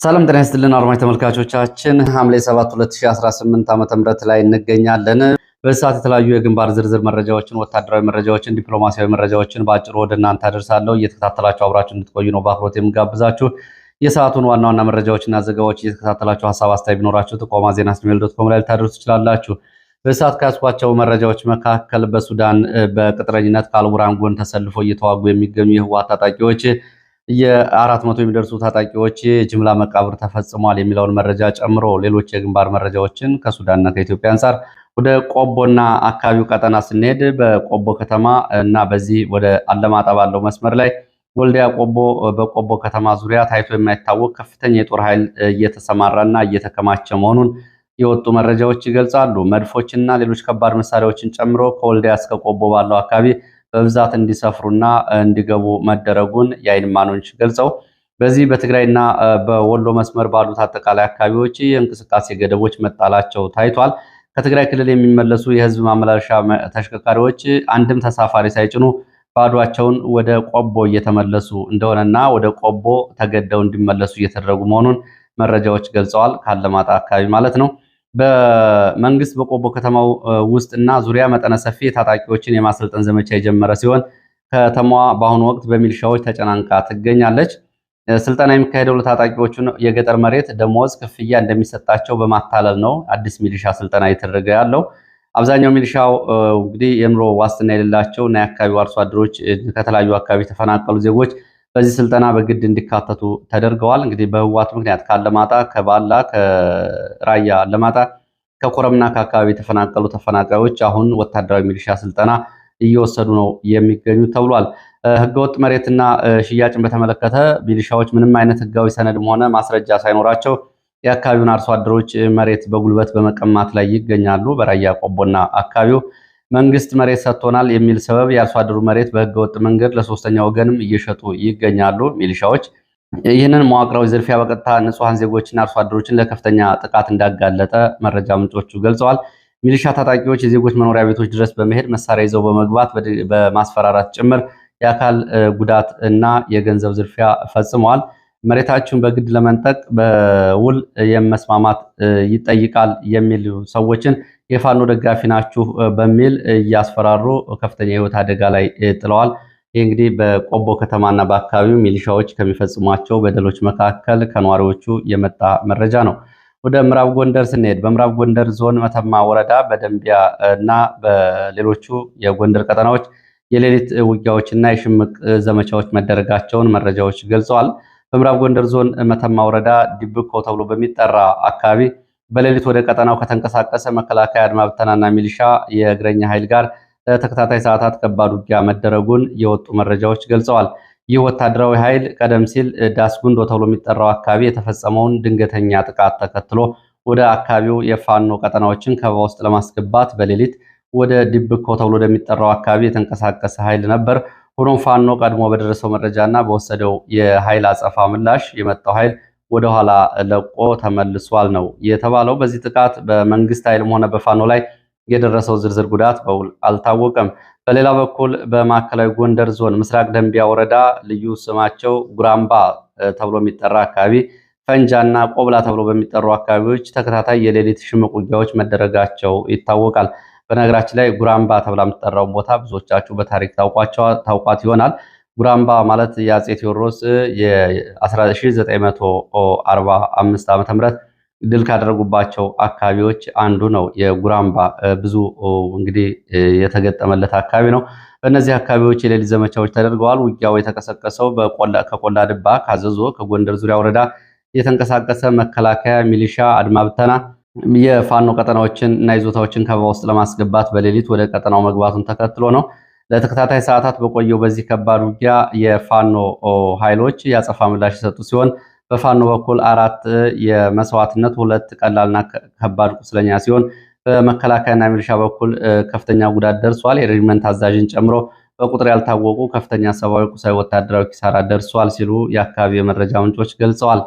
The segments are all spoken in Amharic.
ሰላም ጤና ይስጥልን አድማጭ ተመልካቾቻችን ሐምሌ 7 2018 ዓ.ም ላይ እንገኛለን። በሰዓት የተለያዩ የግንባር ዝርዝር መረጃዎችን፣ ወታደራዊ መረጃዎችን፣ ዲፕሎማሲያዊ መረጃዎችን በአጭሩ ወደ እናንተ አደርሳለሁ። እየተከታተላችሁ አብራችሁ እንድትቆዩ ነው በአክብሮት የምጋብዛችሁ። የሰዓቱን ዋና ዋና መረጃዎችና ዘገባዎች እየተከታተላችሁ ሐሳብ አስተያየት ቢኖራችሁ ጥቆማ ዜና@gmail.com ላይ ልታደርሱ ትችላላችሁ። በሰዓት ከያዝኳቸው መረጃዎች መካከል በሱዳን በቅጥረኝነት ከአልቡርሃን ጎን ተሰልፎ እየተዋጉ የሚገኙ የህወሓት ታጣቂዎች የ400 የሚደርሱ ታጣቂዎች የጅምላ መቃብር ተፈጽሟል የሚለውን መረጃ ጨምሮ ሌሎች የግንባር መረጃዎችን ከሱዳንና ከኢትዮጵያ አንጻር ወደ ቆቦና አካባቢው ቀጠና ስንሄድ በቆቦ ከተማ እና በዚህ ወደ አለማጣ ባለው መስመር ላይ ወልዲያ ቆቦ በቆቦ ከተማ ዙሪያ ታይቶ የማይታወቅ ከፍተኛ የጦር ኃይል እየተሰማራና እየተከማቸ መሆኑን የወጡ መረጃዎች ይገልጻሉ። መድፎችና ሌሎች ከባድ መሳሪያዎችን ጨምሮ ከወልዲያ እስከ ቆቦ ባለው አካባቢ በብዛት እንዲሰፍሩና እንዲገቡ መደረጉን የዓይን እማኞች ገልጸው በዚህ በትግራይና በወሎ መስመር ባሉት አጠቃላይ አካባቢዎች የእንቅስቃሴ ገደቦች መጣላቸው ታይቷል። ከትግራይ ክልል የሚመለሱ የህዝብ ማመላለሻ ተሽከርካሪዎች አንድም ተሳፋሪ ሳይጭኑ ባዷቸውን ወደ ቆቦ እየተመለሱ እንደሆነና ወደ ቆቦ ተገደው እንዲመለሱ እየተደረጉ መሆኑን መረጃዎች ገልጸዋል። ካለማጣ አካባቢ ማለት ነው። በመንግስት በቆቦ ከተማው ውስጥና ዙሪያ መጠነ ሰፊ ታጣቂዎችን የማሰልጠን ዘመቻ የጀመረ ሲሆን ከተማዋ በአሁኑ ወቅት በሚሊሻዎች ተጨናንቃ ትገኛለች። ስልጠና የሚካሄደው ለታጣቂዎቹ የገጠር መሬት ደሞዝ ክፍያ እንደሚሰጣቸው በማታለል ነው አዲስ ሚሊሻ ስልጠና እየተደረገ ያለው። አብዛኛው ሚሊሻው እንግዲህ የኑሮ ዋስትና የሌላቸው እና የአካባቢው አርሶ አደሮች ከተለያዩ አካባቢ የተፈናቀሉ ዜጎች በዚህ ስልጠና በግድ እንዲካተቱ ተደርገዋል። እንግዲህ በህወሓት ምክንያት ካለማጣ፣ ከባላ፣ ከራያ አለማጣ፣ ከኮረምና ከአካባቢ የተፈናቀሉ ተፈናቃዮች አሁን ወታደራዊ ሚሊሻ ስልጠና እየወሰዱ ነው የሚገኙ ተብሏል። ህገወጥ መሬትና ሽያጭን በተመለከተ ሚሊሻዎች ምንም አይነት ህጋዊ ሰነድም ሆነ ማስረጃ ሳይኖራቸው የአካባቢውን አርሶ አደሮች መሬት በጉልበት በመቀማት ላይ ይገኛሉ። በራያ ቆቦና አካባቢው መንግስት መሬት ሰጥቶናል የሚል ሰበብ የአርሶ አደሩ መሬት በህገወጥ መንገድ ለሶስተኛ ወገንም እየሸጡ ይገኛሉ ሚሊሻዎች። ይህንን መዋቅራዊ ዝርፊያ በቀጥታ ንጹሐን ዜጎችና አርሶ አደሮችን ለከፍተኛ ጥቃት እንዳጋለጠ መረጃ ምንጮቹ ገልጸዋል። ሚሊሻ ታጣቂዎች የዜጎች መኖሪያ ቤቶች ድረስ በመሄድ መሳሪያ ይዘው በመግባት በማስፈራራት ጭምር የአካል ጉዳት እና የገንዘብ ዝርፊያ ፈጽመዋል። መሬታችሁን በግድ ለመንጠቅ በውል የመስማማት ይጠይቃል የሚሉ ሰዎችን የፋኖ ደጋፊ ናችሁ በሚል እያስፈራሩ ከፍተኛ የህይወት አደጋ ላይ ጥለዋል። ይህ እንግዲህ በቆቦ ከተማና በአካባቢው ሚሊሻዎች ከሚፈጽሟቸው በደሎች መካከል ከነዋሪዎቹ የመጣ መረጃ ነው። ወደ ምዕራብ ጎንደር ስንሄድ በምዕራብ ጎንደር ዞን መተማ ወረዳ በደንቢያ እና በሌሎቹ የጎንደር ቀጠናዎች የሌሊት ውጊያዎችና የሽምቅ ዘመቻዎች መደረጋቸውን መረጃዎች ገልጸዋል። በምዕራብ ጎንደር ዞን መተማ ወረዳ ዲብኮ ተብሎ በሚጠራ አካባቢ በሌሊት ወደ ቀጠናው ከተንቀሳቀሰ መከላከያ አድማ ብተናና ሚሊሻ የእግረኛ ኃይል ጋር ለተከታታይ ሰዓታት ከባድ ውጊያ መደረጉን የወጡ መረጃዎች ገልጸዋል። ይህ ወታደራዊ ኃይል ቀደም ሲል ዳስጉንዶ ተብሎ የሚጠራው አካባቢ የተፈጸመውን ድንገተኛ ጥቃት ተከትሎ ወደ አካባቢው የፋኖ ቀጠናዎችን ከበባ ውስጥ ለማስገባት በሌሊት ወደ ዲብኮ ተብሎ ወደሚጠራው አካባቢ የተንቀሳቀሰ ኃይል ነበር። ሆኖም ፋኖ ቀድሞ በደረሰው መረጃና በወሰደው የኃይል አጸፋ ምላሽ የመጣው ኃይል ወደኋላ ለቆ ተመልሷል ነው የተባለው። በዚህ ጥቃት በመንግስት ኃይልም ሆነ በፋኖ ላይ የደረሰው ዝርዝር ጉዳት በውል አልታወቀም። በሌላ በኩል በማዕከላዊ ጎንደር ዞን ምስራቅ ደንቢያ ወረዳ ልዩ ስማቸው ጉራምባ ተብሎ የሚጠራ አካባቢ፣ ፈንጃና ቆብላ ተብሎ በሚጠሩ አካባቢዎች ተከታታይ የሌሊት ሽምቅ ውጊያዎች መደረጋቸው ይታወቃል። በነገራችን ላይ ጉራምባ ተብላ የምትጠራውን ቦታ ብዙዎቻችሁ በታሪክ ታውቋት ይሆናል። ጉራምባ ማለት የአፄ ቴዎድሮስ የ1945 ዓ.ም ድል ካደረጉባቸው አካባቢዎች አንዱ ነው። የጉራምባ ብዙ እንግዲህ የተገጠመለት አካባቢ ነው። በእነዚህ አካባቢዎች የሌሊት ዘመቻዎች ተደርገዋል። ውጊያው የተቀሰቀሰው ከቆላ ድባ፣ ካዘዞ፣ ከጎንደር ዙሪያ ወረዳ የተንቀሳቀሰ መከላከያ፣ ሚሊሻ፣ አድማ ብተና የፋኖ ቀጠናዎችን እና ይዞታዎችን ከበባ ውስጥ ለማስገባት በሌሊት ወደ ቀጠናው መግባቱን ተከትሎ ነው። ለተከታታይ ሰዓታት በቆየው በዚህ ከባድ ውጊያ የፋኖ ኃይሎች ያጸፋ ምላሽ የሰጡ ሲሆን በፋኖ በኩል 4 የመስዋዕትነት 2 ቀላልና ከባድ ቁስለኛ ሲሆን በመከላከያና ሚሊሻ በኩል ከፍተኛ ጉዳት ደርሷል። የሬጅመንት አዛዥን ጨምሮ በቁጥር ያልታወቁ ከፍተኛ ሰብአዊ፣ ቁሳዊ፣ ወታደራዊ ኪሳራ ደርሷል ሲሉ የአካባቢ የመረጃ ምንጮች ገልጸዋል።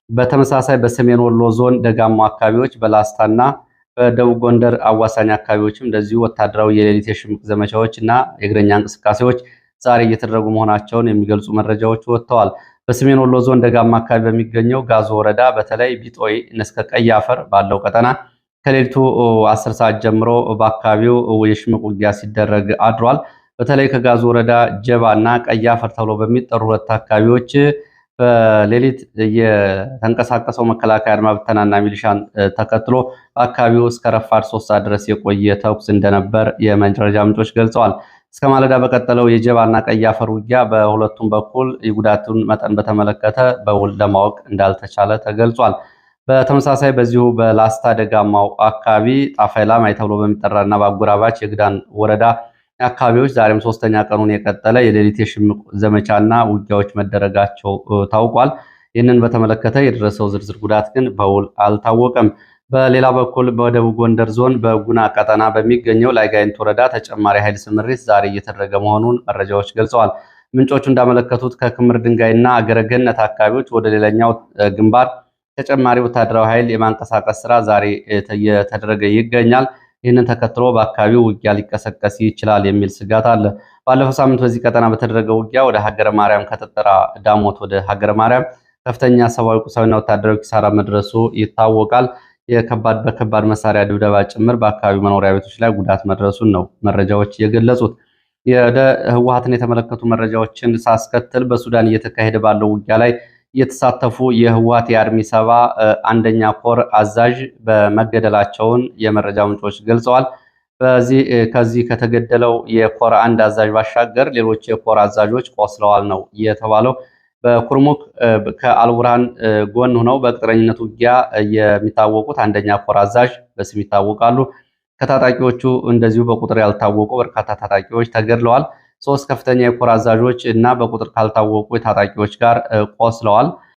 በተመሳሳይ በሰሜን ወሎ ዞን ደጋማ አካባቢዎች በላስታና በደቡብ ጎንደር አዋሳኝ አካባቢዎችም እንደዚሁ ወታደራዊ የሌሊት የሽምቅ ዘመቻዎች እና የእግረኛ እንቅስቃሴዎች ዛሬ እየተደረጉ መሆናቸውን የሚገልጹ መረጃዎች ወጥተዋል። በሰሜን ወሎ ዞን ደጋማ አካባቢ በሚገኘው ጋዞ ወረዳ በተለይ ቢጦይ እስከ ቀይ አፈር ባለው ቀጠና ከሌሊቱ 10 ሰዓት ጀምሮ በአካባቢው የሽምቅ ውጊያ ሲደረግ አድሯል። በተለይ ከጋዞ ወረዳ ጀባ እና ቀይ አፈር ተብሎ በሚጠሩ ሁለት አካባቢዎች በሌሊት የተንቀሳቀሰው መከላከያ አድማ ብተናና ሚሊሻን ተከትሎ በአካባቢው እስከ ረፋድ 3 ሰዓት ድረስ የቆየ ተኩስ እንደነበር የመረጃ ምንጮች ገልጸዋል። እስከ ማለዳ በቀጠለው የጀባና ቀይ አፈር ውጊያ በሁለቱም በኩል የጉዳቱን መጠን በተመለከተ በውል ለማወቅ እንዳልተቻለ ተገልጿል። በተመሳሳይ በዚሁ በላስታ ደጋማው አካባቢ ጣፋይላማይ ተብሎ በሚጠራና በአጎራባች የግዳን ወረዳ አካባቢዎች ዛሬም ሶስተኛ ቀኑን የቀጠለ የሌሊት የሽምቅ ዘመቻና ውጊያዎች መደረጋቸው ታውቋል። ይህንን በተመለከተ የደረሰው ዝርዝር ጉዳት ግን በውል አልታወቀም። በሌላ በኩል በደቡብ ጎንደር ዞን በጉና ቀጠና በሚገኘው ላይጋይንት ወረዳ ተጨማሪ ኃይል ስምሪት ዛሬ እየተደረገ መሆኑን መረጃዎች ገልጸዋል። ምንጮቹ እንዳመለከቱት ከክምር ድንጋይና አገረገነት አካባቢዎች ወደ ሌላኛው ግንባር ተጨማሪ ወታደራዊ ኃይል የማንቀሳቀስ ስራ ዛሬ እየተደረገ ይገኛል። ይህንን ተከትሎ በአካባቢው ውጊያ ሊቀሰቀስ ይችላል የሚል ስጋት አለ። ባለፈው ሳምንት በዚህ ቀጠና በተደረገው ውጊያ ወደ ሀገረ ማርያም ከተጠራ ዳሞት ወደ ሀገረ ማርያም ከፍተኛ ሰብአዊ፣ ቁሳዊና ወታደራዊ ኪሳራ መድረሱ ይታወቃል። በከባድ መሳሪያ ድብደባ ጭምር በአካባቢው መኖሪያ ቤቶች ላይ ጉዳት መድረሱን ነው መረጃዎች የገለጹት። ወደ ህወሓትን የተመለከቱ መረጃዎችን ሳስከትል በሱዳን እየተካሄደ ባለው ውጊያ ላይ የተሳተፉ የህወሓት የአርሚ 70 አንደኛ ኮር አዛዥ በመገደላቸውን የመረጃ ምንጮች ገልጸዋል። ከዚህ ከተገደለው የኮር አንድ አዛዥ ባሻገር ሌሎች የኮር አዛዦች ቆስለዋል ነው የተባለው። በኩርሙክ ከአልቡርሃን ጎን ሆነው በቅጥረኝነት ውጊያ የሚታወቁት አንደኛ ኮር አዛዥ በስም ይታወቃሉ። ከታጣቂዎቹ እንደዚሁ በቁጥር ያልታወቁ በርካታ ታጣቂዎች ተገድለዋል። 3 ከፍተኛ የኮር አዛዦች እና በቁጥር ካልታወቁ የታጣቂዎች ጋር ቆስለዋል።